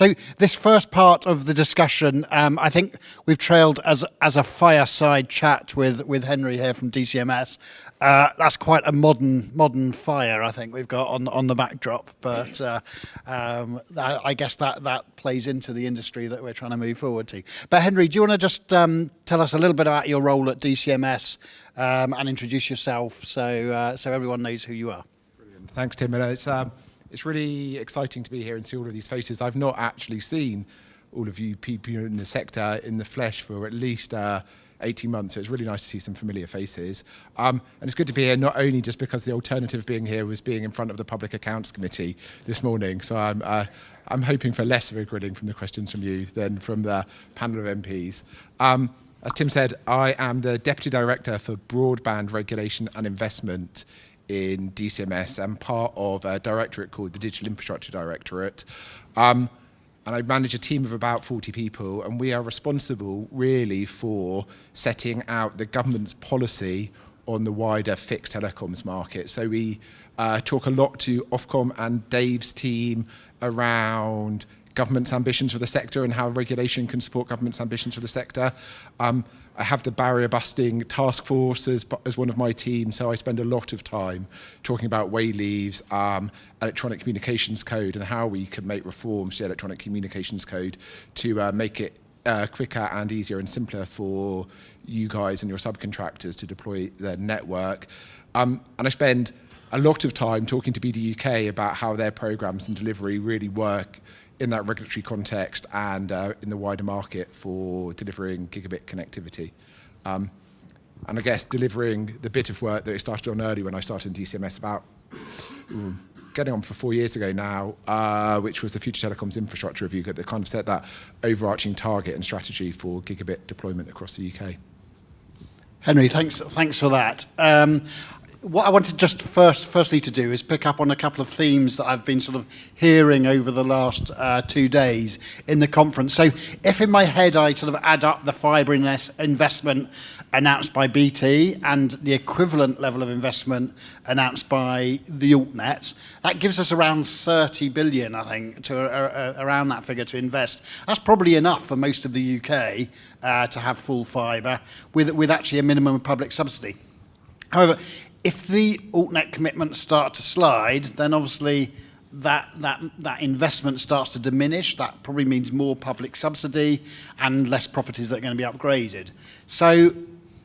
So this first part of the discussion, I think we've trailed as a fireside chat with Henry here from DCMS. That's quite a modern fire, I think we've got on the backdrop. But I guess that plays into the industry that we're trying to move forward to. But Henry, do you want to just tell us a little bit about your role at DCMS and introduce yourself so everyone knows who you are? Brilliant. Thanks, Tim. It's really exciting to be here and see all of these faces. I've not actually seen all of you people in the sector in the flesh for at least 18 months, so it's really nice to see some familiar faces. And it's good to be here, not only just because the alternative of being here was being in front of the Public Accounts Committee this morning, so I'm hoping for less of a grilling from the questions from you than from the panel of MPs. As Tim said, I am the Deputy Director for Broadband Regulation and Investment in DCMS and part of a directorate called the Digital Infrastructure Directorate. And I manage a team of about 40 people, and we are responsible really for setting out the government's policy on the wider fixed telecoms market. So we talk a lot to Ofcom and Dave's team around government's ambitions for the sector and how regulation can support government's ambitions for the sector. I have the barrier busting task force as one of my team, so I spend a lot of time talking about wayleaves, electronic communications code, and how we can make reforms to the electronic communications code to make it quicker and easier and simpler for you guys and your subcontractors to deploy their network. And I spend a lot of time talking to BD UK about how their programs and delivery really work in that regulatory context and in the wider market for delivering gigabit connectivity. And I guess delivering the bit of work that I started on early when I started in DCMS about getting on for 4 years ago now, which was the Future Telecoms Infrastructure Review that kind of set that overarching target and strategy for gigabit deployment across the UK. Henry, thanks for that. What I wanted just firstly to do is pick up on a couple of themes that I've been sort of hearing over the last 2 days in the conference. So if in my head I sort of add up the fibre investment announced by BT and the equivalent level of investment announced by the altnets, that gives us around 30 billion, I think, to around that figure to invest. That's probably enough for most of the UK to have full fibre with actually a minimum of public subsidy. However, if the altnet commitments start to slide, then obviously that investment starts to diminish. That probably means more public subsidy and less properties that are going to be upgraded. So,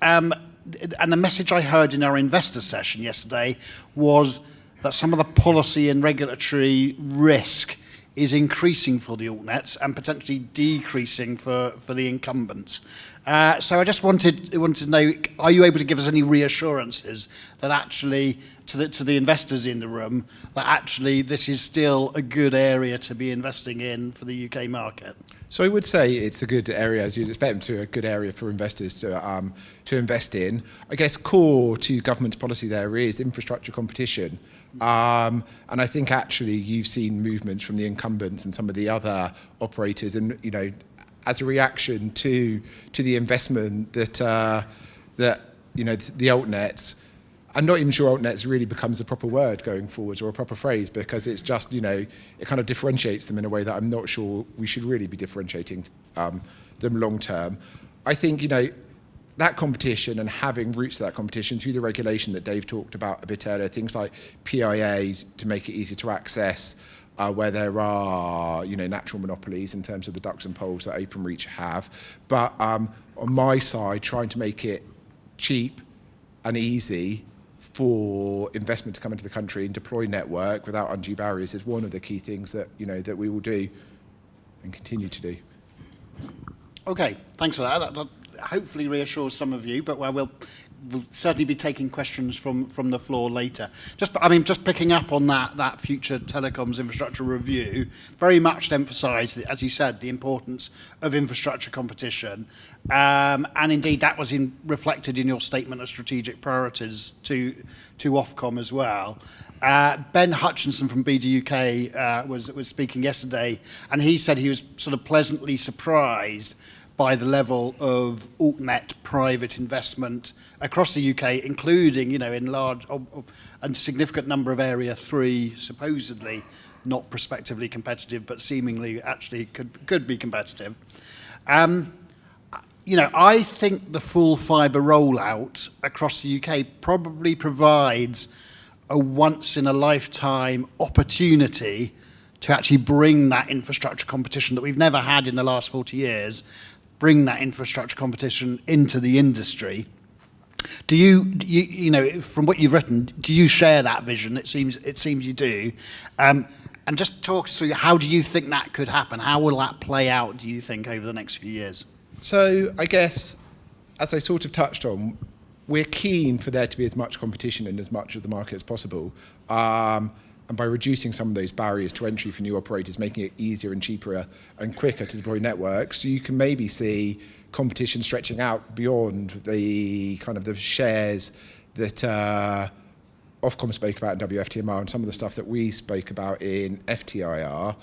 and the message I heard in our investor session yesterday was that some of the policy and regulatory risk is increasing for the altnets and potentially decreasing for the incumbents. So I just wanted to know, are you able to give us any reassurances that actually, to the investors in the room, that actually this is still a good area to be investing in for the UK market? So I would say it's a good area, as you'd expect, a good area for investors to invest in. I guess core to government's policy there is infrastructure competition. And I think actually you've seen movements from the incumbents and some of the other operators, and as a reaction to the investment that the altnets. I'm not even sure altnets really becomes a proper word going forwards or a proper phrase, because it's just, it kind of differentiates them in a way that I'm not sure we should really be differentiating them long term. I think, that competition and having roots to that competition through the regulation that Dave talked about a bit earlier, things like PIA to make it easier to access, where there are, natural monopolies in terms of the ducts and poles that Openreach have. But on my side, trying to make it cheap and easy for investment to come into the country and deploy network without undue barriers is one of the key things that that we will do and continue to do. Okay, thanks for that. That hopefully reassures some of you, but we'll certainly be taking questions from the floor later. Just picking up on that Future Telecoms Infrastructure Review, very much emphasised, as you said, the importance of infrastructure competition, and indeed that was reflected in your statement of strategic priorities to Ofcom as well. Ben Hutchinson from BD UK was speaking yesterday, and he said he was sort of pleasantly surprised by the level of altnet private investment across the UK, including, in large and significant number of Area 3, supposedly not prospectively competitive, but seemingly actually could be competitive. I think the full fibre rollout across the UK probably provides a once-in-a-lifetime opportunity to actually bring that infrastructure competition that we've never had in the last 40 years, bring that infrastructure competition into the industry. Do you from what you've written, do you share that vision? It seems you do. And just talk us through, how do you think that could happen? How will that play out, do you think, over the next few years? So I guess, as I sort of touched on, we're keen for there to be as much competition in as much of the market as possible. And by reducing some of those barriers to entry for new operators, making it easier and cheaper and quicker to deploy networks, you can maybe see competition stretching out beyond the kind of the shares that Ofcom spoke about in WFTMR and some of the stuff that we spoke about in FTIR.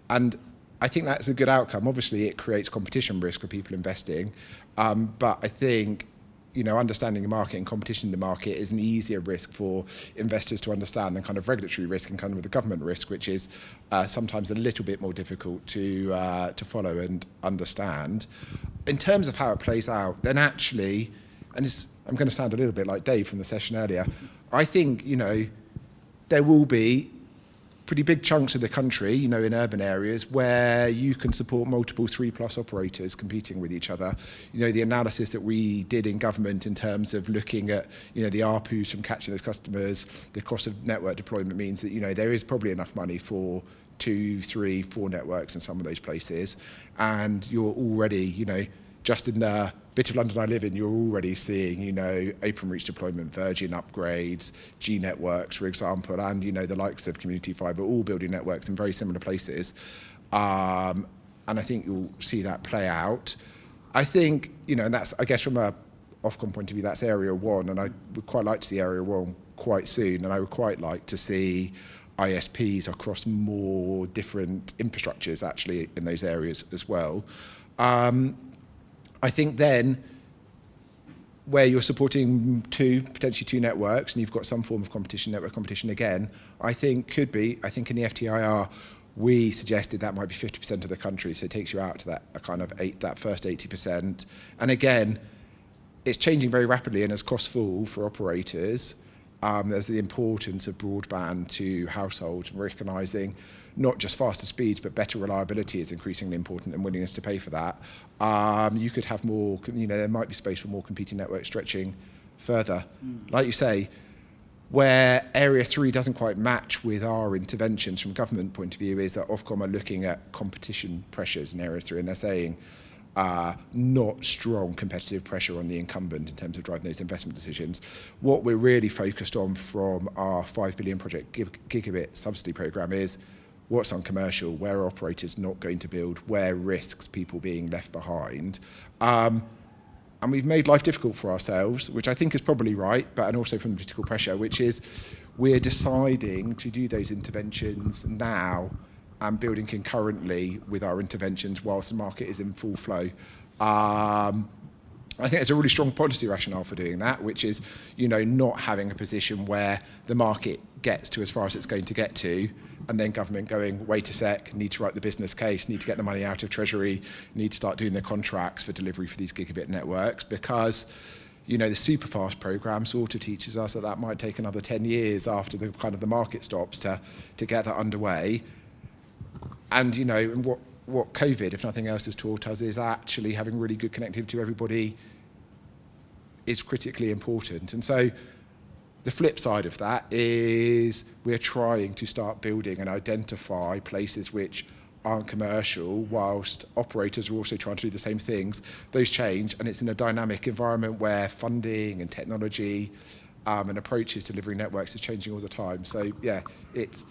And I think that's a good outcome. Obviously, it creates competition risk for people investing. But I think, understanding the market and competition in the market is an easier risk for investors to understand than kind of regulatory risk and kind of the government risk, which is sometimes a little bit more difficult to follow and understand. In terms of how it plays out, then actually, I'm going to sound a little bit like Dave from the session earlier, I think, there will be pretty big chunks of the country, in urban areas where you can support multiple 3+ operators competing with each other. The analysis that we did in government in terms of looking at, the ARPUs from catching those customers, the cost of network deployment means that, there is probably enough money for 2, 3, 4 networks in some of those places. And you're already, just in the bit of London I live in, you're already seeing, Openreach deployment, Virgin upgrades, G networks, for example, and, the likes of Community Fibre, all building networks in very similar places. And I think you'll see that play out. I think, and that's, I guess from a Ofcom point of view, that's Area 1, and I would quite like to see Area 1 quite soon, and I would quite like to see ISPs across more different infrastructures actually in those areas as well. I think then where you're supporting potentially two networks and you've got some form of competition, network competition again, I think in the FTIR, we suggested that might be 50% of the country, so it takes you out to that first 80%. And again, it's changing very rapidly, and as costs fall for operators, there's the importance of broadband to households, recognising not just faster speeds, but better reliability is increasingly important, and willingness to pay for that. You could have more, there might be space for more competing networks stretching further. Like you say, where Area 3 doesn't quite match with our interventions from a government point of view is that Ofcom are looking at competition pressures in Area 3, and they're saying not strong competitive pressure on the incumbent in terms of driving those investment decisions. What we're really focused on from our 5 billion project gigabit subsidy programme is what's uncommercial, where are operators not going to build, where risks people being left behind. And we've made life difficult for ourselves, which I think is probably right, and also from the political pressure, which is we're deciding to do those interventions now and building concurrently with our interventions whilst the market is in full flow. I think there's a really strong policy rationale for doing that, which is, not having a position where the market gets to as far as it's going to get to, and then government going, wait a sec, need to write the business case, need to get the money out of Treasury, need to start doing the contracts for delivery for these gigabit networks, because the super fast programme sort of teaches us that might take another 10 years after the kind of the market stops to get that underway. And what COVID, if nothing else, has taught us is actually having really good connectivity to everybody is critically important. And so the flip side of that is we're trying to start building and identify places which aren't commercial, whilst operators are also trying to do the same things. Those change, and it's in a dynamic environment where funding and technology and approaches to delivering networks is changing all the time. So yeah, it's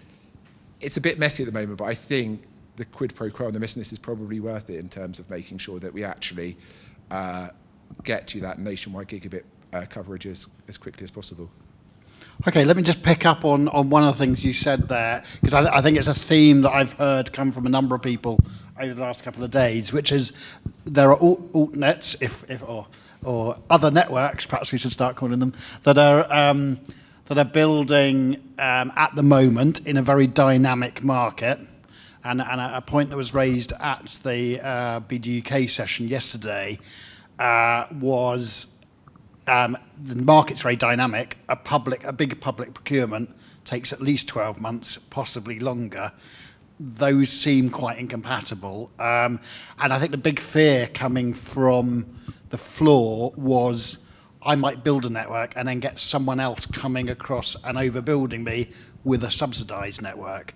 a bit messy at the moment, but I think the quid pro quo and the business is probably worth it in terms of making sure that we actually get to that nationwide gigabit coverage as quickly as possible. Okay, let me just pick up on one of the things you said there, because I think it's a theme that I've heard come from a number of people over the last couple of days, which is there are altnets, or other networks, perhaps we should start calling them, that are building at the moment in a very dynamic market. And a point that was raised at the BDUK session yesterday was the market's very dynamic. A big public procurement takes at least 12 months, possibly longer. Those seem quite incompatible. And I think the big fear coming from the floor was I might build a network and then get someone else coming across and overbuilding me with a subsidised network.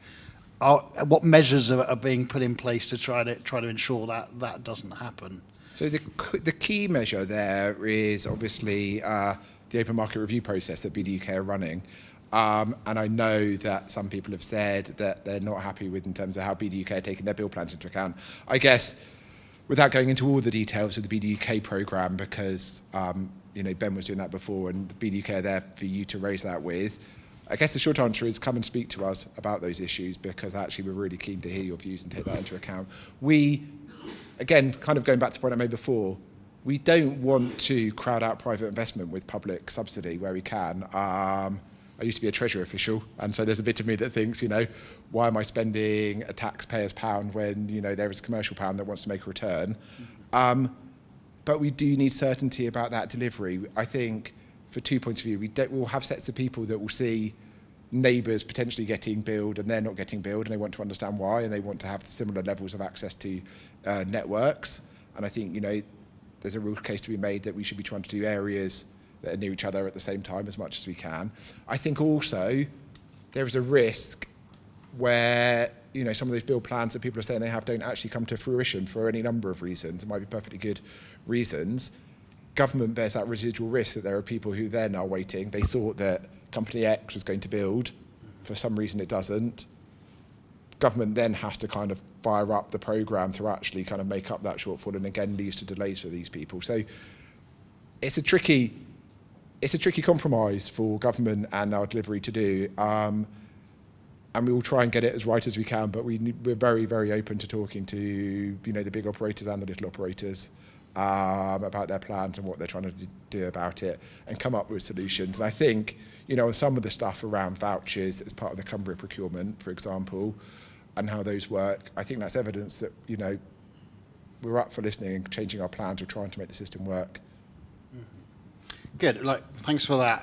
What measures are being put in place to try to ensure that doesn't happen? So the key measure there is obviously the open market review process that BDUK are running. And I know that some people have said that they're not happy with in terms of how BDUK are taking their bill plans into account. I guess, without going into all the details of the BDUK programme, because Ben was doing that before and the BDUK are there for you to raise that with, I guess the short answer is come and speak to us about those issues, because actually we're really keen to hear your views and take that into account. We, again, kind of going back to the point I made before, we don't want to crowd out private investment with public subsidy where we can. I used to be a treasury official, and so there's a bit of me that thinks, why am I spending a taxpayer's pound when, there is a commercial pound that wants to make a return? But we do need certainty about that delivery. I think, for 2 points of view, we will have sets of people that will see neighbours potentially getting billed and they're not getting billed, and they want to understand why, and they want to have similar levels of access to networks. And I think, there's a real case to be made that we should be trying to do areas that are near each other at the same time as much as we can. I think also there is a risk where, some of those build plans that people are saying they have don't actually come to fruition for any number of reasons. It might be perfectly good reasons. Government bears that residual risk that there are people who then are waiting. They thought that company X was going to build. For some reason it doesn't. Government then has to kind of fire up the programme to actually kind of make up that shortfall, and again leads to delays for these people. So it's a tricky compromise for government and our delivery to do. And we will try and get it as right as we can, but we're very, very open to talking to the big operators and the little operators about their plans and what they're trying to do about it, and come up with solutions. And I think, on some of the stuff around vouchers as part of the Cumbria procurement, for example, and how those work, I think that's evidence that, we're up for listening and changing our plans or trying to make the system work. Good. Thanks for that.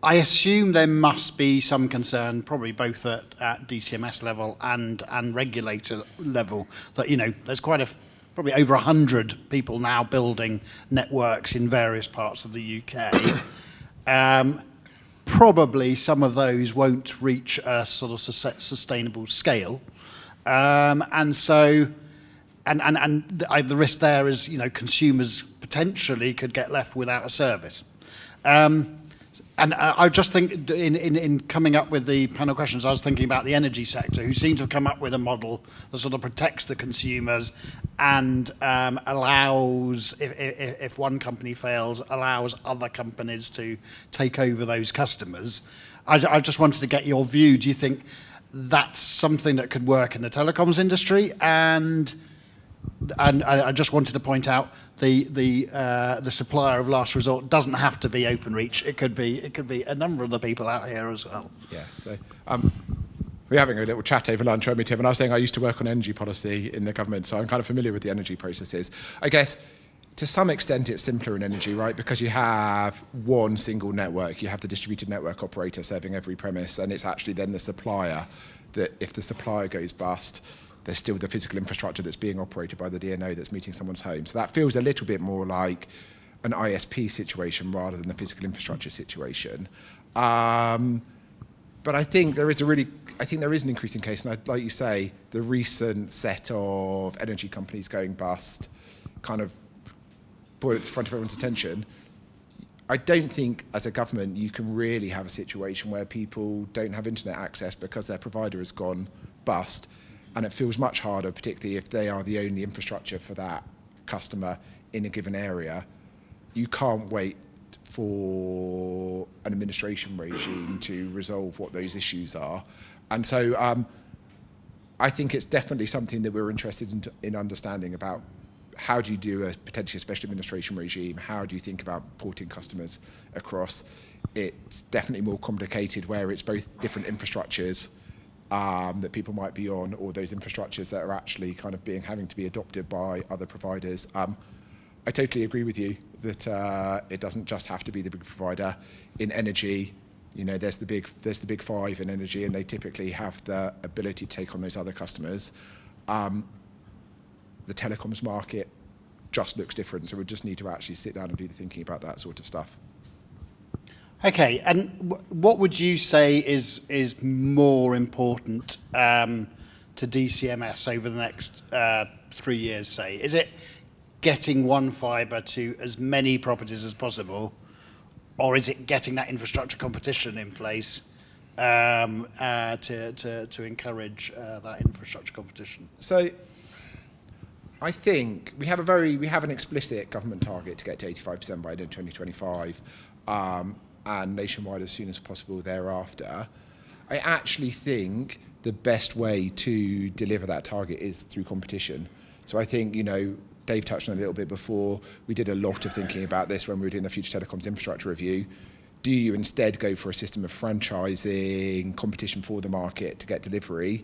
I assume there must be some concern, probably both at DCMS level and regulator level, that there's probably over 100 people now building networks in various parts of the UK. Probably some of those won't reach a sort of sustainable scale, and so. The risk there is, consumers potentially could get left without a service. And I just think in coming up with the panel questions, I was thinking about the energy sector, who seem to have come up with a model that sort of protects the consumers and allows, if one company fails, allows other companies to take over those customers. I just wanted to get your view. Do you think that's something that could work in the telecoms industry? And I just wanted to point out the supplier of last resort doesn't have to be Openreach. It could be a number of the people out here as well. Yeah. So we're having a little chat over lunch, weren't we, Tim? And I was saying I used to work on energy policy in the government, so I'm kind of familiar with the energy processes. I guess to some extent it's simpler in energy, right? Because you have one single network. You have the distributed network operator serving every premise, and it's actually then the supplier that, if the supplier goes bust, there's still the physical infrastructure that's being operated by the DNO that's meeting someone's home. So that feels a little bit more like an ISP situation rather than the physical infrastructure situation. But I think there is an increasing case, and like you say, the recent set of energy companies going bust kind of brought it to the front of everyone's attention. I don't think, as a government, you can really have a situation where people don't have internet access because their provider has gone bust. And it feels much harder, particularly if they are the only infrastructure for that customer in a given area. You can't wait for an administration regime to resolve what those issues are. And so I think it's definitely something that we're interested in understanding about. How do you do a potentially special administration regime? How do you think about porting customers across? It's definitely more complicated where it's both different infrastructures that people might be on, or those infrastructures that are actually kind of having to be adopted by other providers. I totally agree with you that it doesn't just have to be the big provider. In energy, you know, there's the big five in energy, and they typically have the ability to take on those other customers. The telecoms market just looks different, so we just need to actually sit down and do the thinking about that sort of stuff. Okay, and what would you say is more important to DCMS over the next 3 years, say? Is it getting one fibre to as many properties as possible, or is it getting that infrastructure competition in place to encourage that infrastructure competition? So I think we have an explicit government target to get to 85% by the end of 2025, and nationwide as soon as possible thereafter. I actually think the best way to deliver that target is through competition. So I think, you know, Dave touched on it a little bit before. We did a lot of thinking about this when we were doing the Future Telecoms Infrastructure Review. Do you instead go for a system of franchising, competition for the market to get delivery?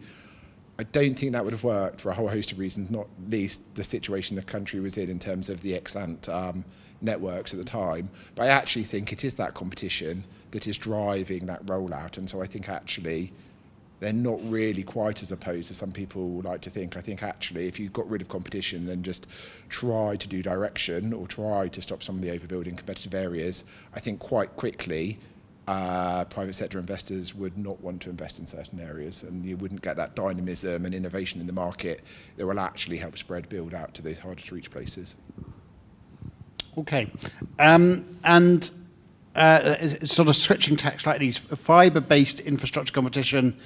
I don't think that would have worked for a whole host of reasons, not least the situation the country was in terms of the ex-ante networks at the time. But I actually think it is that competition that is driving that rollout. And so I think actually they're not really quite as opposed as some people like to think. I think actually if you got rid of competition and just try to do direction or try to stop some of the overbuilding in competitive areas, I think quite quickly private sector investors would not want to invest in certain areas, and you wouldn't get that dynamism and innovation in the market that will actually help spread build out to those harder to reach places. Okay, and sort of switching tack slightly, fibre-based infrastructure competition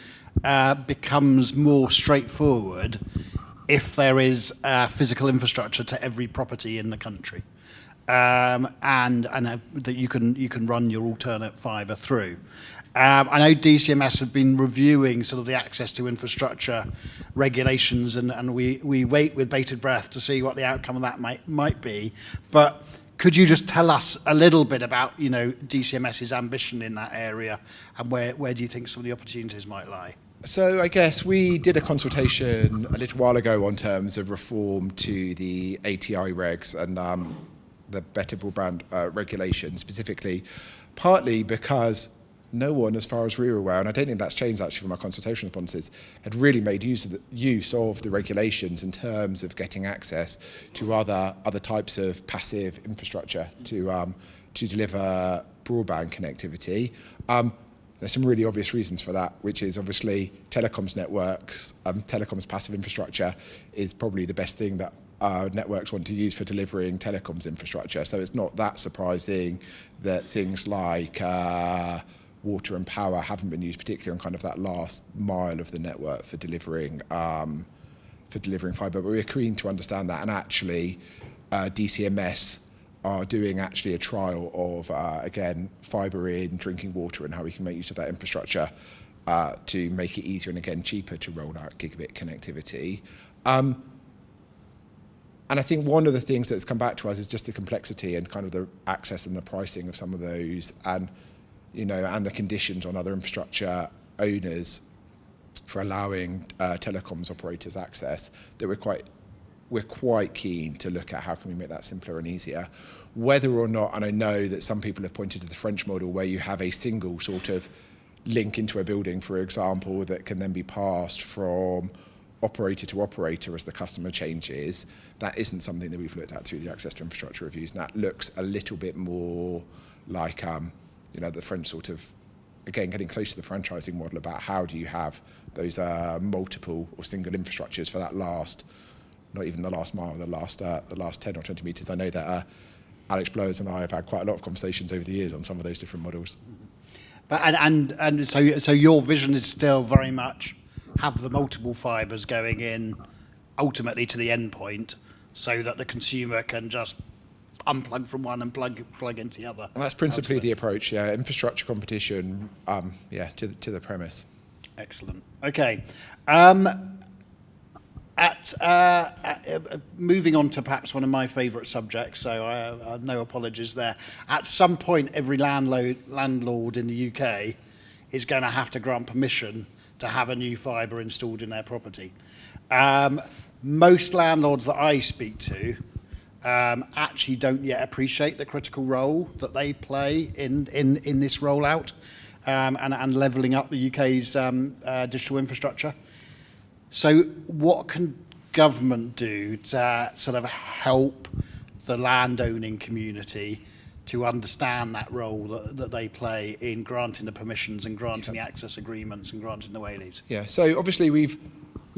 becomes more straightforward if there is physical infrastructure to every property in the country. And that you can run your alternate fibre through. I know DCMS have been reviewing sort of the access to infrastructure regulations, and we wait with bated breath to see what the outcome of that might be. But could you just tell us a little bit about, you know, DCMS's ambition in that area, and where do you think some of the opportunities might lie? So I guess we did a consultation a little while ago on terms of reform to the ATI regs and the better broadband regulation specifically, partly because no one, as far as we were aware, and I don't think that's changed actually from our consultation responses, had really made use of the regulations in terms of getting access to other types of passive infrastructure to deliver broadband connectivity. There's some really obvious reasons for that, which is obviously telecoms networks, telecoms passive infrastructure is probably the best thing that networks want to use for delivering telecoms infrastructure. So it's not that surprising that things like water and power haven't been used, particularly on kind of that last mile of the network for delivering fibre. But we're keen to understand that, and actually DCMS are doing actually a trial of again fibre in drinking water and how we can make use of that infrastructure to make it easier and again cheaper to roll out gigabit connectivity. And I think one of the things that's come back to us is just the complexity and kind of the access and the pricing of some of those, and you know, and the conditions on other infrastructure owners for allowing telecoms operators access, that we're quite keen to look at how can we make that simpler and easier. Whether or not, and I know that some people have pointed to the French model where you have a single sort of link into a building, for example, that can then be passed from operator to operator as the customer changes. That isn't something that we've looked at through the access to infrastructure reviews, and that looks a little bit more like you know, the French sort of, again, getting close to the franchising model about how do you have those multiple or single infrastructures for that last, not even the last mile, the last 10 or 20 metres. I know that Alex Blowers and I have had quite a lot of conversations over the years on some of those different models. But and so your vision is still very much have the multiple fibres going in ultimately to the end point, so that the consumer can just unplug from one and plug into the other. And that's principally the approach, yeah. Infrastructure competition, to the premise. Excellent. Okay. Moving on to perhaps one of my favourite subjects, so no apologies there. At some point, every landlord in the UK is going to have to grant permission to have a new fibre installed in their property. Most landlords that I speak to actually don't yet appreciate the critical role that they play in this rollout and levelling up the UK's digital infrastructure. So what can government do to sort of help the landowning community to understand that role that they play in granting the permissions and granting the access agreements and granting the wayleaves? Yeah, so obviously we've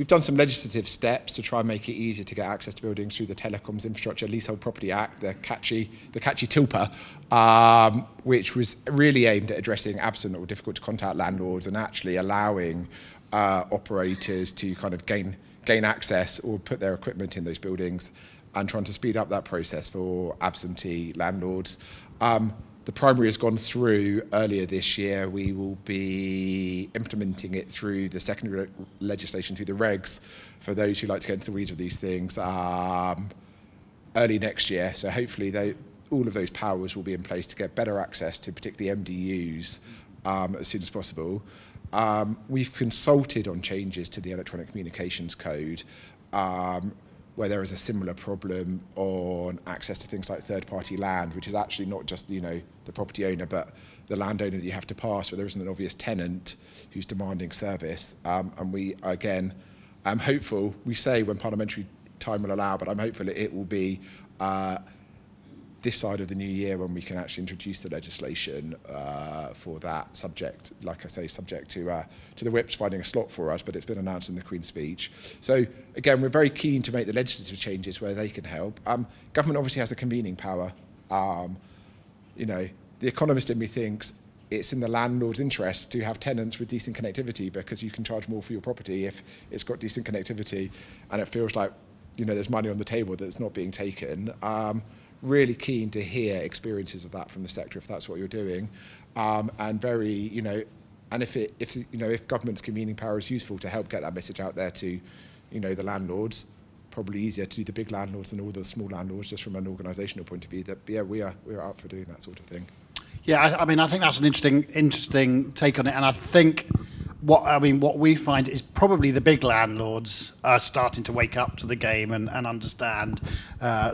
done some legislative steps to try and make it easier to get access to buildings through the Telecoms Infrastructure Leasehold Property Act, the catchy TILPA, which was really aimed at addressing absent or difficult to contact landlords and actually allowing operators to kind of gain access or put their equipment in those buildings and trying to speed up that process for absentee landlords. The primary has gone through earlier this year. We will be implementing it through the secondary legislation, through the regs, for those who like to get into the weeds of these things, early next year. So hopefully all of those powers will be in place to get better access to particularly MDUs as soon as possible. We've consulted on changes to the Electronic Communications Code, where there is a similar problem on access to things like third-party land, which is actually not just the property owner, but the landowner that you have to pass, where there isn't an obvious tenant who's demanding service. And we, again, I'm hopeful, we say when parliamentary time will allow, but I'm hopeful it will be this side of the new year when we can actually introduce the legislation for that subject, like I say, subject to the whips finding a slot for us, but it's been announced in the Queen's speech. So again, we're very keen to make the legislative changes where they can help. Government obviously has a convening power. The economist in me thinks it's in the landlord's interest to have tenants with decent connectivity, because you can charge more for your property if it's got decent connectivity and it feels like there's money on the table that's not being taken. Really keen to hear experiences of that from the sector if that's what you're doing, and very and if government's convening power is useful to help get that message out there to the landlords, probably easier to do the big landlords than all the small landlords, just from an organisational point of view. That we're out for doing that sort of thing. Yeah, I mean I think that's an interesting take on it, and I think what we find is probably the big landlords are starting to wake up to the game and understand.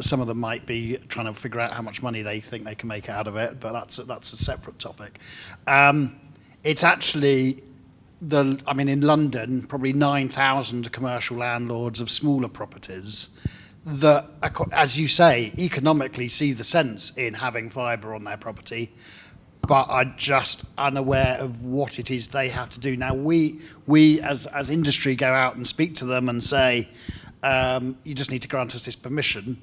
Some of them might be trying to figure out how much money they think they can make out of it, but that's a separate topic. It's actually in London, probably 9,000 commercial landlords of smaller properties that, as you say, economically see the sense in having fibre on their property, but are just unaware of what it is they have to do. Now, we as industry go out and speak to them and say, you just need to grant us this permission.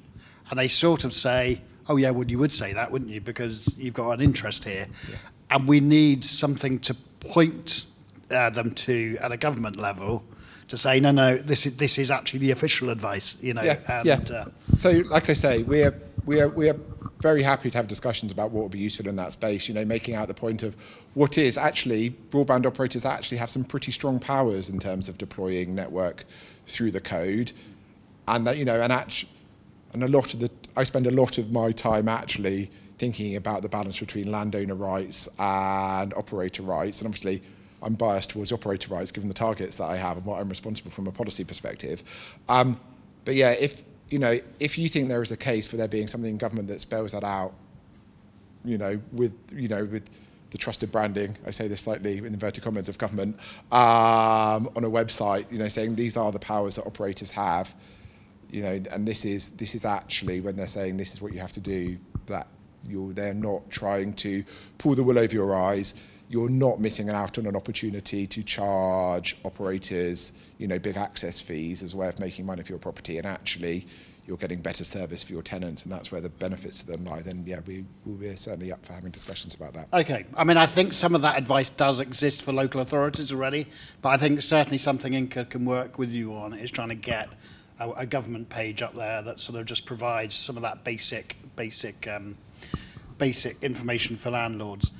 And they sort of say, oh, yeah, well, you would say that, wouldn't you? Because you've got an interest here. Yeah. And we need something to point them to at a government level to say, no, this is actually the official advice, So, like I say, we're very happy to have discussions about what would be useful in that space, making out the point of what is actually, broadband operators actually have some pretty strong powers in terms of deploying network through the code. And that, I spend a lot of my time actually thinking about the balance between landowner rights and operator rights. And obviously, I'm biased towards operator rights given the targets that I have and what I'm responsible from a policy perspective. But yeah, if you think there is a case for there being something in government that spells that out, with the trusted branding, I say this slightly in inverted commas, of government, on a website, saying these are the powers that operators have, and this is actually when they're saying this is what you have to do, that they're not trying to pull the wool over your eyes. You're not missing out on an opportunity to charge operators, big access fees as a way of making money for your property, and actually you're getting better service for your tenants, and that's where the benefits to them lie. Then, yeah, we're certainly up for having discussions about that. Okay. I mean, I think some of that advice does exist for local authorities already, but I think certainly something Inca can work with you on is trying to get a government page up there that sort of just provides some of that basic information for landlords.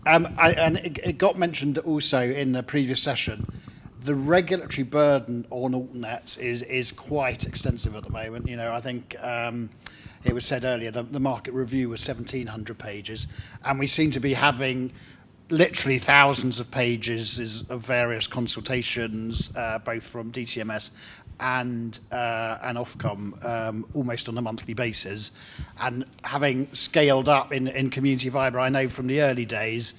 And it got mentioned also in the previous session the regulatory burden on altnets is quite extensive at the moment. You know, I think it was said earlier that the market review was 1,700 pages, and we seem to be having literally thousands of pages of various consultations, both from DCMS and Ofcom, almost on a monthly basis. And having scaled up in community fibre, I know from the early days,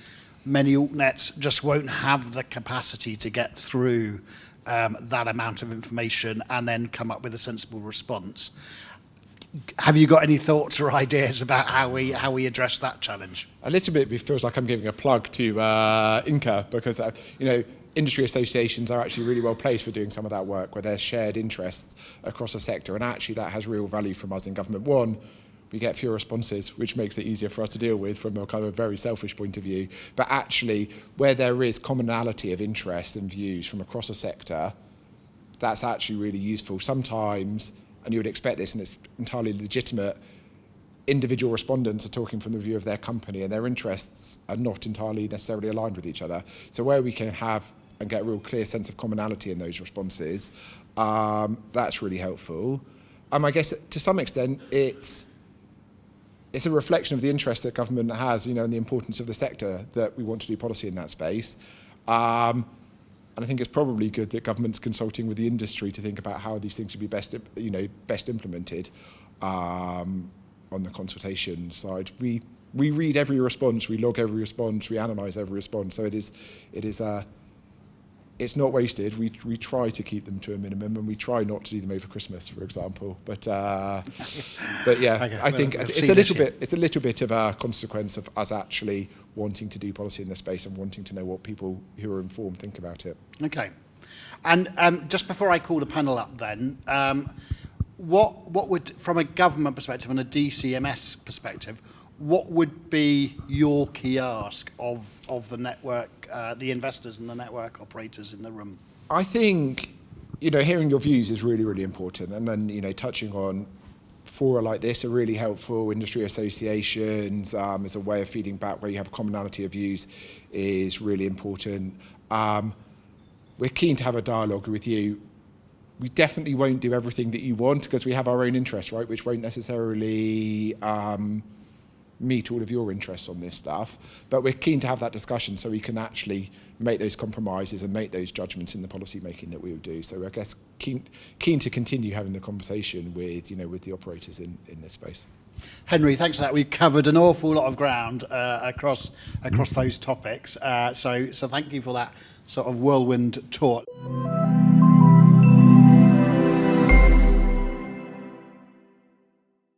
many altnets just won't have the capacity to get through that amount of information and then come up with a sensible response. Have you got any thoughts or ideas about how we address that challenge? A little bit, it feels like I'm giving a plug to INCA, because industry associations are actually really well placed for doing some of that work where there's shared interests across a sector, and actually that has real value from us in government. One, we get fewer responses, which makes it easier for us to deal with from a kind of very selfish point of view. But actually, where there is commonality of interests and views from across a sector, that's actually really useful. Sometimes, and you would expect this, and it's entirely legitimate, individual respondents are talking from the view of their company, and their interests are not entirely necessarily aligned with each other. So where we can have and get a real clear sense of commonality in those responses, that's really helpful. I guess to some extent it's a reflection of the interest that government has, and the importance of the sector that we want to do policy in that space. And I think it's probably good that government's consulting with the industry to think about how these things should be best implemented on the consultation side. We read every response, we log every response, we analyse every response. So it's not wasted. We try to keep them to a minimum, and we try not to do them over Christmas, for example. But yeah, okay, I think it's a little bit of a consequence of us actually wanting to do policy in this space and wanting to know what people who are informed think about it. Okay, and just before I call the panel up, then, what would, from a government perspective and a DCMS perspective, what would be your key ask of the network, the investors and the network operators in the room? I think, hearing your views is really, really important. And then, touching on fora like this are really helpful. Industry associations as a way of feeding back where you have a commonality of views is really important. We're keen to have a dialogue with you. We definitely won't do everything that you want because we have our own interests, right, which won't necessarily meet all of your interests on this stuff, but we're keen to have that discussion so we can actually make those compromises and make those judgments in the policy making that we will do. So I guess keen to continue having the conversation with with the operators in this space. Henry, thanks for that. We've covered an awful lot of ground across those topics. So thank you for that sort of whirlwind tour.